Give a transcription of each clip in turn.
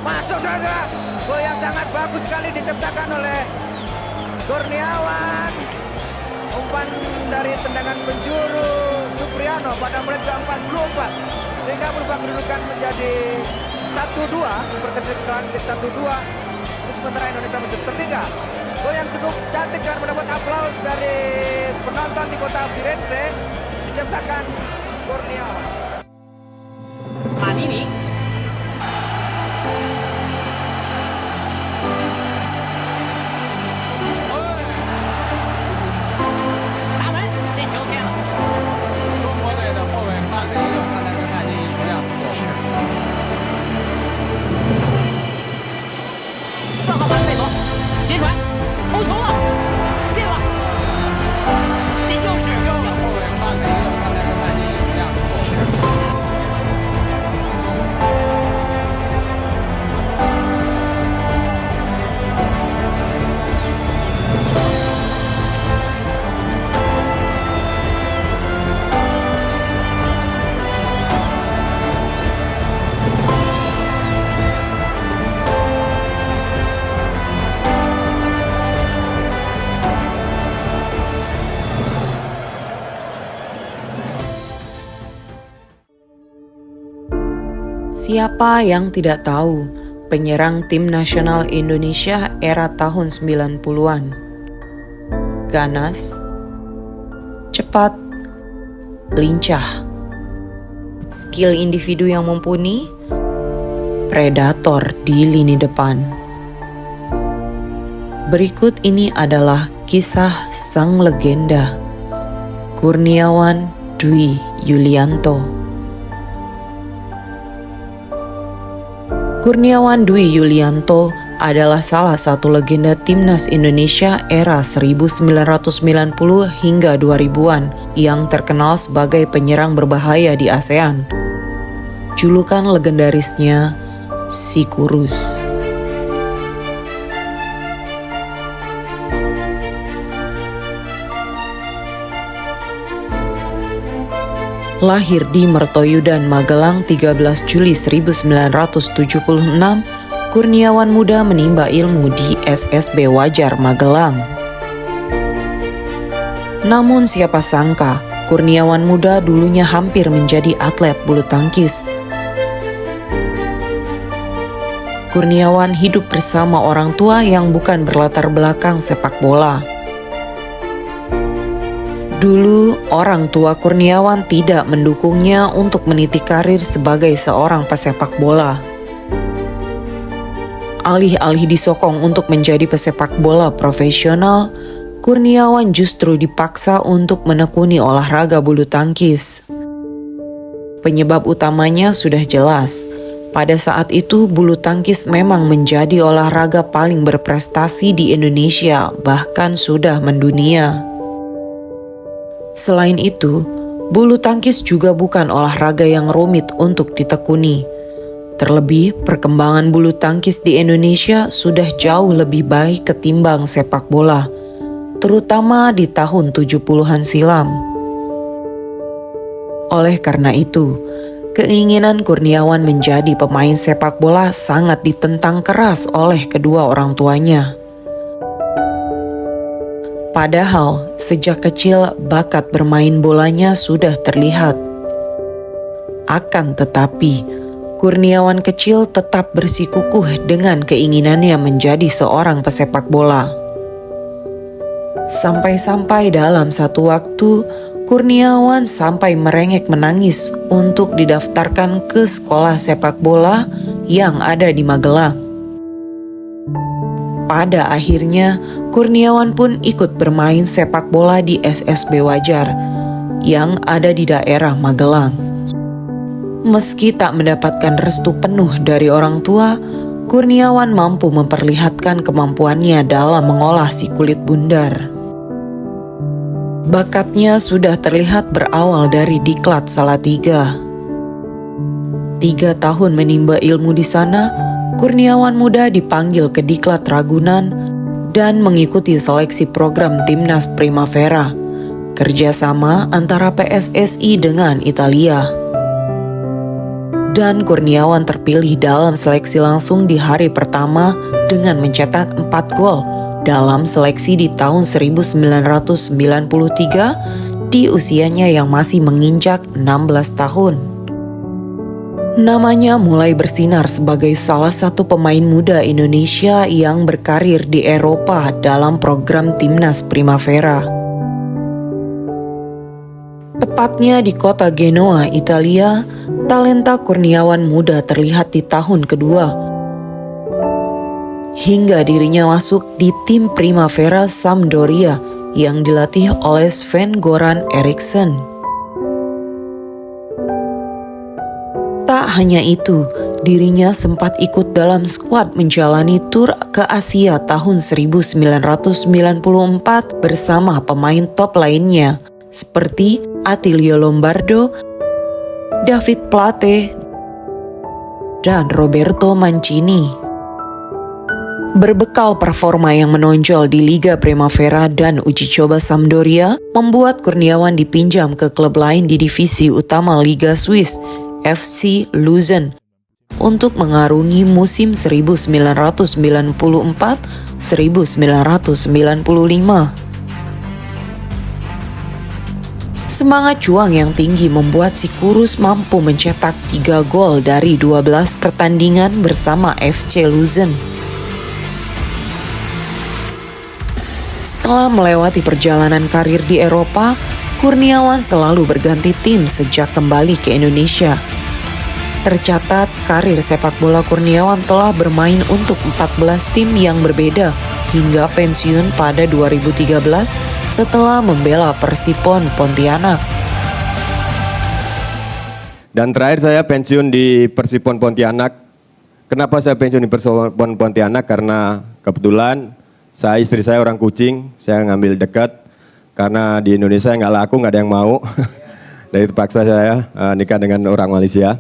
Masuk saudara. Gol yang sangat bagus sekali diciptakan oleh Kurniawan. Umpan dari tendangan penjuru Supriano pada menit ke-44 sehingga berubah kedudukan menjadi 1-2, memperkecil kekalahan menjadi 1-2. Untuk sementara Indonesia masih tertinggal. Gol yang cukup cantik dan mendapat aplaus dari penonton di kota Firenze diciptakan Kurniawan. Manini. 打门，这球偏了。中国队的后卫范伟勇刚才跟麦金尼同样不错。4号盘贝罗，斜传，头球了，进了。这又是后卫范伟勇刚才跟麦金尼同样不错。Siapa yang tidak tahu penyerang tim nasional Indonesia era tahun 90-an? Ganas, cepat, lincah, skill individu yang mumpuni, predator di lini depan. Berikut ini adalah kisah sang legenda, Kurniawan Dwi Yulianto. Kurniawan Dwi Yulianto adalah salah satu legenda timnas Indonesia era 1990 hingga 2000-an yang terkenal sebagai penyerang berbahaya di ASEAN. Julukan legendarisnya Si Kurus. Lahir di Mertoyudan, Magelang 13 Juli 1976, Kurniawan muda menimba ilmu di SSB Wajar Magelang. Namun siapa sangka, Kurniawan muda dulunya hampir menjadi atlet bulu tangkis. Kurniawan hidup bersama orang tua yang bukan berlatar belakang sepak bola. Dulu, orang tua Kurniawan tidak mendukungnya untuk meniti karir sebagai seorang pesepak bola. Alih-alih disokong untuk menjadi pesepak bola profesional, Kurniawan justru dipaksa untuk menekuni olahraga bulu tangkis. Penyebab utamanya sudah jelas. Pada saat itu, bulu tangkis memang menjadi olahraga paling berprestasi di Indonesia, bahkan sudah mendunia. Selain itu, bulu tangkis juga bukan olahraga yang rumit untuk ditekuni. Terlebih, perkembangan bulu tangkis di Indonesia sudah jauh lebih baik ketimbang sepak bola, terutama di tahun 70-an silam. Oleh karena itu, keinginan Kurniawan menjadi pemain sepak bola sangat ditentang keras oleh kedua orang tuanya. Padahal sejak kecil bakat bermain bolanya sudah terlihat. Akan tetapi, Kurniawan kecil tetap bersikukuh dengan keinginannya menjadi seorang pesepak bola. Sampai-sampai dalam satu waktu, Kurniawan sampai merengek menangis untuk didaftarkan ke sekolah sepak bola yang ada di Magelang. Pada akhirnya, Kurniawan pun ikut bermain sepak bola di SSB Wajar yang ada di daerah Magelang. Meski tak mendapatkan restu penuh dari orang tua, Kurniawan mampu memperlihatkan kemampuannya dalam mengolah si kulit bundar. Bakatnya sudah terlihat berawal dari Diklat Salatiga. 3 tahun menimba ilmu di sana, Kurniawan muda dipanggil ke Diklat Ragunan dan mengikuti seleksi program Timnas Primavera, kerjasama antara PSSI dengan Italia. dan Kurniawan terpilih dalam seleksi langsung di hari pertama dengan mencetak 4 gol dalam seleksi di tahun 1993 di usianya yang masih menginjak 16 tahun. Namanya mulai bersinar sebagai salah satu pemain muda Indonesia yang berkarir di Eropa dalam program Timnas Primavera. Tepatnya di kota Genoa, Italia, talenta Kurniawan muda terlihat di tahun kedua. Hingga dirinya masuk di tim Primavera Sampdoria yang dilatih oleh Sven-Goran Eriksson. Tak hanya itu, dirinya sempat ikut dalam skuad menjalani tur ke Asia tahun 1994 bersama pemain top lainnya seperti Attilio Lombardo, David Plate, dan Roberto Mancini. Berbekal performa yang menonjol di Liga Primavera dan uji coba Sampdoria, membuat Kurniawan dipinjam ke klub lain di divisi utama Liga Swiss, FC Luzern, untuk mengarungi musim 1994-1995. Semangat juang yang tinggi membuat si kurus mampu mencetak 3 gol dari 12 pertandingan bersama FC Luzern. Setelah melewati perjalanan karir di Eropa, Kurniawan selalu berganti tim sejak kembali ke Indonesia. Tercatat, karir sepak bola Kurniawan telah bermain untuk 14 tim yang berbeda hingga pensiun pada 2013 setelah membela Persipon Pontianak. Dan terakhir saya pensiun di Persipon Pontianak. Kenapa saya pensiun di Persipon Pontianak? Karena kebetulan istri saya orang Kucing, saya ngambil dekat. Karena di Indonesia nggak laku, nggak ada yang mau. Dan itu paksa saya nikah dengan orang Malaysia.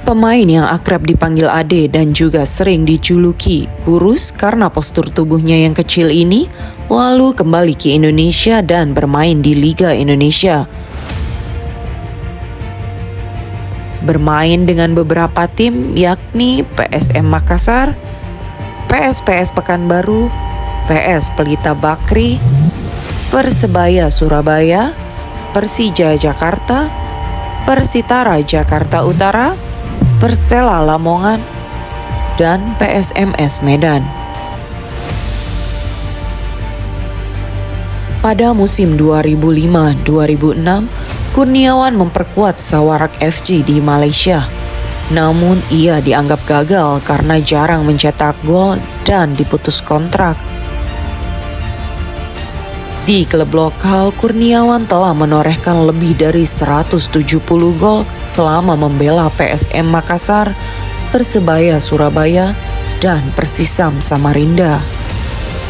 Pemain yang akrab dipanggil Ade dan juga sering dijuluki kurus karena postur tubuhnya yang kecil ini, lalu kembali ke Indonesia dan bermain di Liga Indonesia. Bermain dengan beberapa tim yakni PSM Makassar, PSPS Pekanbaru, PS Pelita Bakri, Persebaya Surabaya, Persija Jakarta, Persitara Jakarta Utara, Persela Lamongan, dan PSMS Medan. Pada musim 2005-2006, Kurniawan memperkuat Sawarak FC di Malaysia. Namun ia dianggap gagal karena jarang mencetak gol dan diputus kontrak. Di klub lokal, Kurniawan telah menorehkan lebih dari 170 gol selama membela PSM Makassar, Persebaya Surabaya, dan Persisam Samarinda.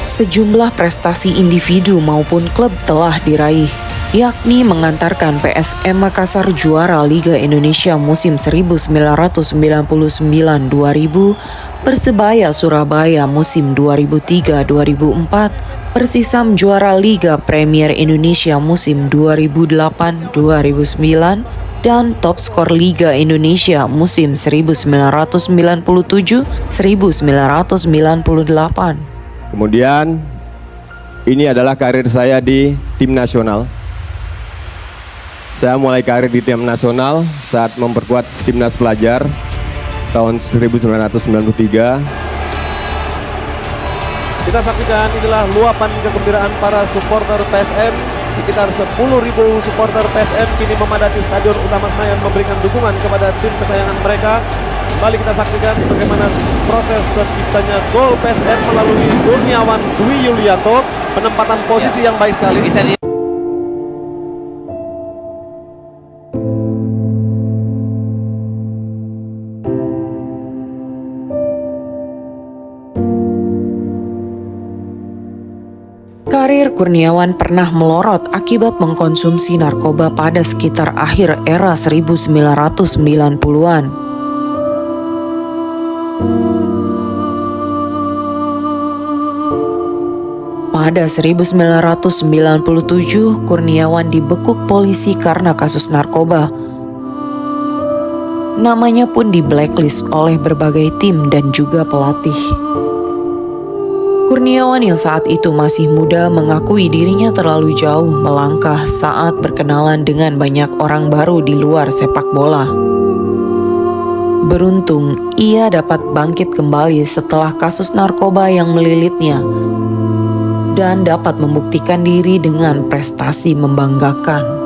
Sejumlah prestasi individu maupun klub telah diraih, yakni mengantarkan PSM Makassar juara Liga Indonesia musim 1999-2000, Persebaya Surabaya musim 2003-2004, Persisam juara Liga Premier Indonesia musim 2008-2009, dan top skor Liga Indonesia musim 1997-1998. Kemudian ini adalah karir saya di tim nasional. Saya mulai karir di tim nasional saat memperkuat timnas pelajar tahun 1993. Kita saksikan inilah luapan kegembiraan para supporter PSM. Sekitar 10.000 supporter PSM kini memadati Stadion Utama Senayan memberikan dukungan kepada tim kesayangan mereka. Kembali kita saksikan bagaimana proses terciptanya gol PSM melalui Kurniawan Dwi Yulianto. Penempatan posisi yang baik sekali. Karir Kurniawan pernah melorot akibat mengkonsumsi narkoba pada sekitar akhir era 1990-an. Pada 1997, Kurniawan dibekuk polisi karena kasus narkoba. Namanya pun di blacklist oleh berbagai tim dan juga pelatih. Kurniawan yang saat itu masih muda mengakui dirinya terlalu jauh melangkah saat berkenalan dengan banyak orang baru di luar sepak bola. Beruntung, ia dapat bangkit kembali setelah kasus narkoba yang melilitnya dan dapat membuktikan diri dengan prestasi membanggakan.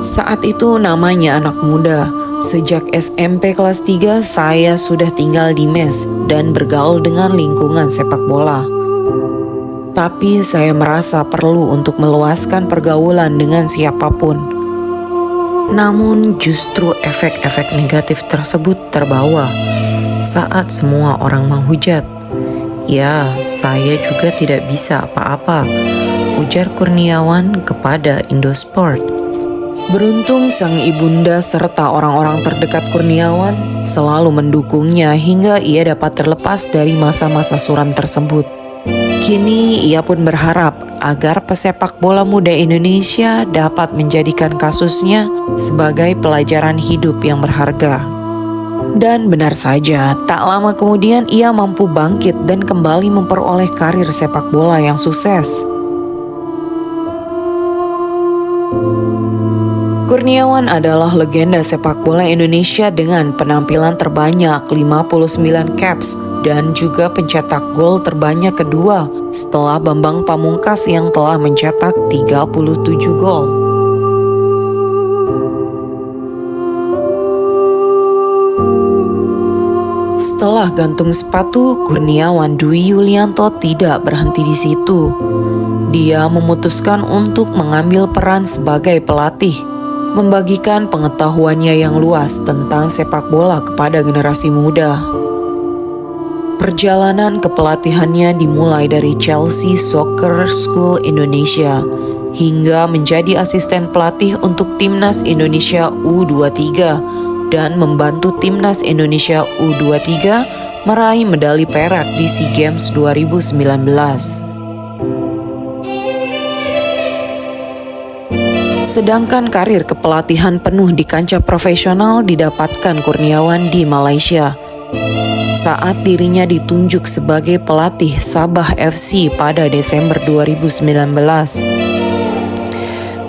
Saat itu namanya anak muda. Sejak SMP kelas 3 saya sudah tinggal di mes dan bergaul dengan lingkungan sepak bola. Tapi saya merasa perlu untuk meluaskan pergaulan dengan siapapun. Namun justru efek-efek negatif tersebut terbawa saat semua orang menghujat. Ya, saya juga tidak bisa apa-apa, ujar Kurniawan kepada Indosport. Beruntung sang ibunda serta orang-orang terdekat Kurniawan selalu mendukungnya hingga ia dapat terlepas dari masa-masa suram tersebut. Kini ia pun berharap agar pesepak bola muda Indonesia dapat menjadikan kasusnya sebagai pelajaran hidup yang berharga. Dan benar saja, tak lama kemudian ia mampu bangkit dan kembali memperoleh karir sepak bola yang sukses. Kurniawan adalah legenda sepak bola Indonesia dengan penampilan terbanyak 59 caps dan juga pencetak gol terbanyak kedua setelah Bambang Pamungkas yang telah mencetak 37 gol. Setelah gantung sepatu, Kurniawan Dwi Yulianto tidak berhenti di situ. Dia memutuskan untuk mengambil peran sebagai pelatih, membagikan pengetahuannya yang luas tentang sepak bola kepada generasi muda. Perjalanan kepelatihannya dimulai dari Chelsea Soccer School Indonesia hingga menjadi asisten pelatih untuk Timnas Indonesia U23 dan membantu Timnas Indonesia U23 meraih medali perak di SEA Games 2019. Sedangkan karir kepelatihan penuh di kancah profesional didapatkan Kurniawan di Malaysia saat dirinya ditunjuk sebagai pelatih Sabah FC pada Desember 2019.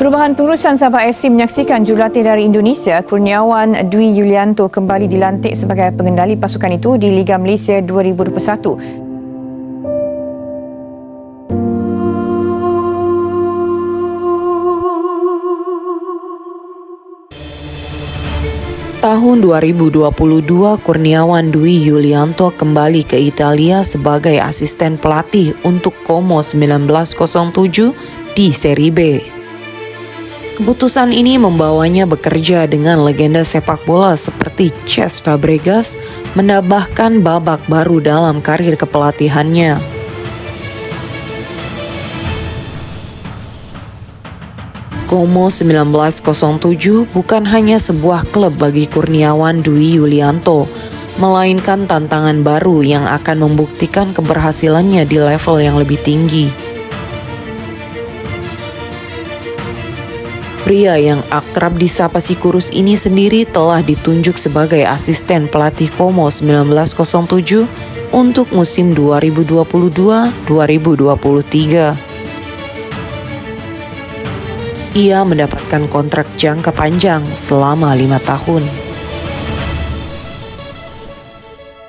Perubahan pengurusan Sabah FC menyaksikan jurulatih dari Indonesia, Kurniawan Dwi Yulianto kembali dilantik sebagai pengendali pasukan itu di Liga Malaysia 2021. Tahun 2022, Kurniawan Dwi Yulianto kembali ke Italia sebagai asisten pelatih untuk Como 1907 di Serie B. Keputusan ini membawanya bekerja dengan legenda sepak bola seperti Cesc Fabregas, menambahkan babak baru dalam karir kepelatihannya. Como 1907 bukan hanya sebuah klub bagi Kurniawan Dwi Yulianto, melainkan tantangan baru yang akan membuktikan keberhasilannya di level yang lebih tinggi. Pria yang akrab disapa si kurus ini sendiri telah ditunjuk sebagai asisten pelatih Como 1907 untuk musim 2022-2023. Ia mendapatkan kontrak jangka panjang selama 5 tahun.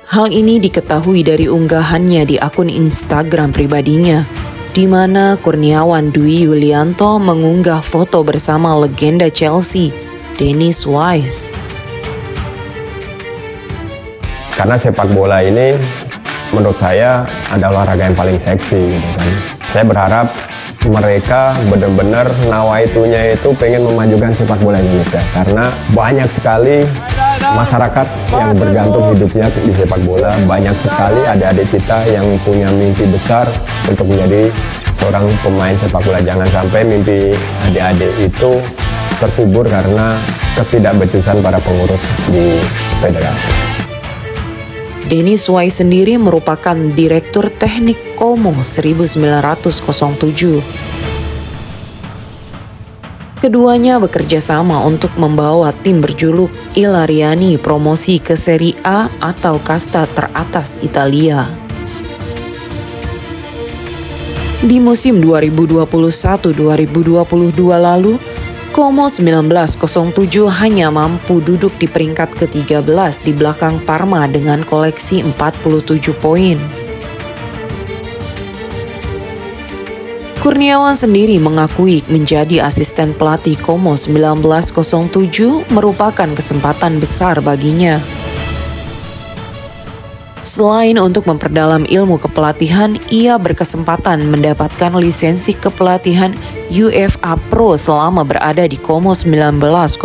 Hal ini diketahui dari unggahannya di akun Instagram pribadinya, di mana Kurniawan Dwi Yulianto mengunggah foto bersama legenda Chelsea, Dennis Wise. Karena sepak bola ini menurut saya adalah olahraga yang paling seksi gitu kan. Saya berharap mereka benar-benar nawaitunya itu pengen memajukan sepak bola Indonesia, karena banyak sekali masyarakat yang bergantung hidupnya di sepak bola. Banyak sekali adik-adik kita yang punya mimpi besar untuk menjadi seorang pemain sepak bola. Jangan sampai mimpi adik-adik itu terkubur karena ketidakbecusan para pengurus di federasi. Dennis Wise sendiri merupakan Direktur Teknik Como 1907. Keduanya bekerja sama untuk membawa tim berjuluk I Lariani promosi ke Serie A atau kasta teratas Italia. Di musim 2021-2022 lalu, Como 1907 hanya mampu duduk di peringkat ke-13 di belakang Parma dengan koleksi 47 poin. Kurniawan sendiri mengakui menjadi asisten pelatih Como 1907 merupakan kesempatan besar baginya. Selain untuk memperdalam ilmu kepelatihan, ia berkesempatan mendapatkan lisensi kepelatihan UEFA Pro selama berada di Como 1907.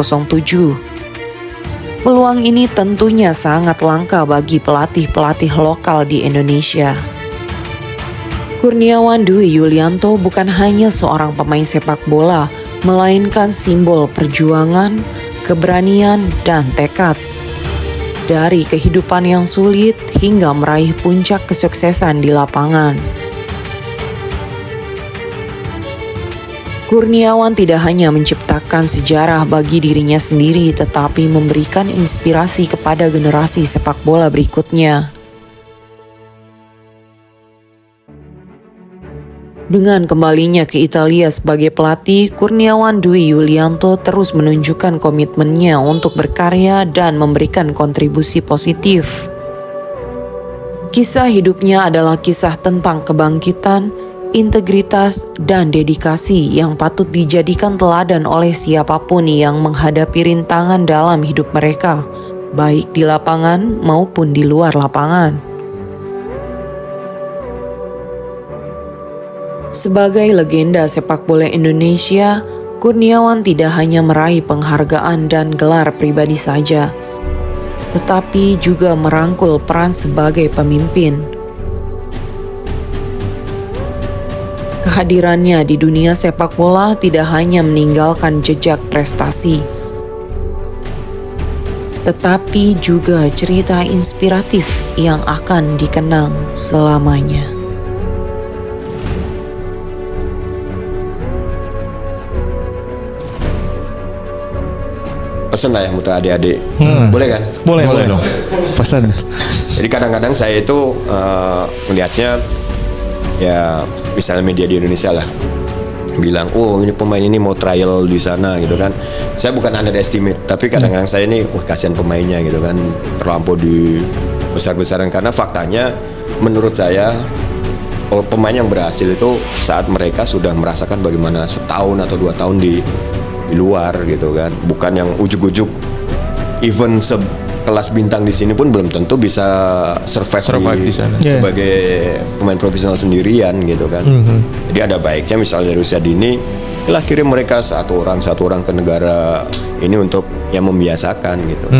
Peluang ini tentunya sangat langka bagi pelatih-pelatih lokal di Indonesia. Kurniawan Dwi Yulianto bukan hanya seorang pemain sepak bola, melainkan simbol perjuangan, keberanian, dan tekad. Dari kehidupan yang sulit hingga meraih puncak kesuksesan di lapangan. Kurniawan tidak hanya menciptakan sejarah bagi dirinya sendiri, tetapi memberikan inspirasi kepada generasi sepak bola berikutnya. Dengan kembalinya ke Italia sebagai pelatih, Kurniawan Dwi Yulianto terus menunjukkan komitmennya untuk berkarya dan memberikan kontribusi positif. Kisah hidupnya adalah kisah tentang kebangkitan, integritas, dan dedikasi yang patut dijadikan teladan oleh siapapun yang menghadapi rintangan dalam hidup mereka, baik di lapangan maupun di luar lapangan. Sebagai legenda sepak bola Indonesia, Kurniawan tidak hanya meraih penghargaan dan gelar pribadi saja, tetapi juga merangkul peran sebagai pemimpin. Kehadirannya di dunia sepak bola tidak hanya meninggalkan jejak prestasi, tetapi juga cerita inspiratif yang akan dikenang selamanya. Pesan lah ya untuk adik-adik. Boleh kan? Boleh dong. Pesan. Jadi kadang-kadang saya itu melihatnya ya misalnya media di Indonesia lah bilang, oh ini pemain ini mau trial di sana gitu kan. Saya bukan underestimate, tapi kadang-kadang saya ini kasihan pemainnya gitu kan, terlampau di besar-besaran, karena faktanya menurut saya pemain yang berhasil itu saat mereka sudah merasakan bagaimana setahun atau 2 tahun di luar gitu kan, bukan yang ujuk-ujuk even kelas bintang di sini pun belum tentu bisa survive di sana sebagai pemain profesional sendirian gitu kan. Jadi ada baiknya misalnya dari usia dini lah kirim mereka satu orang ke negara ini untuk yang membiasakan gitu.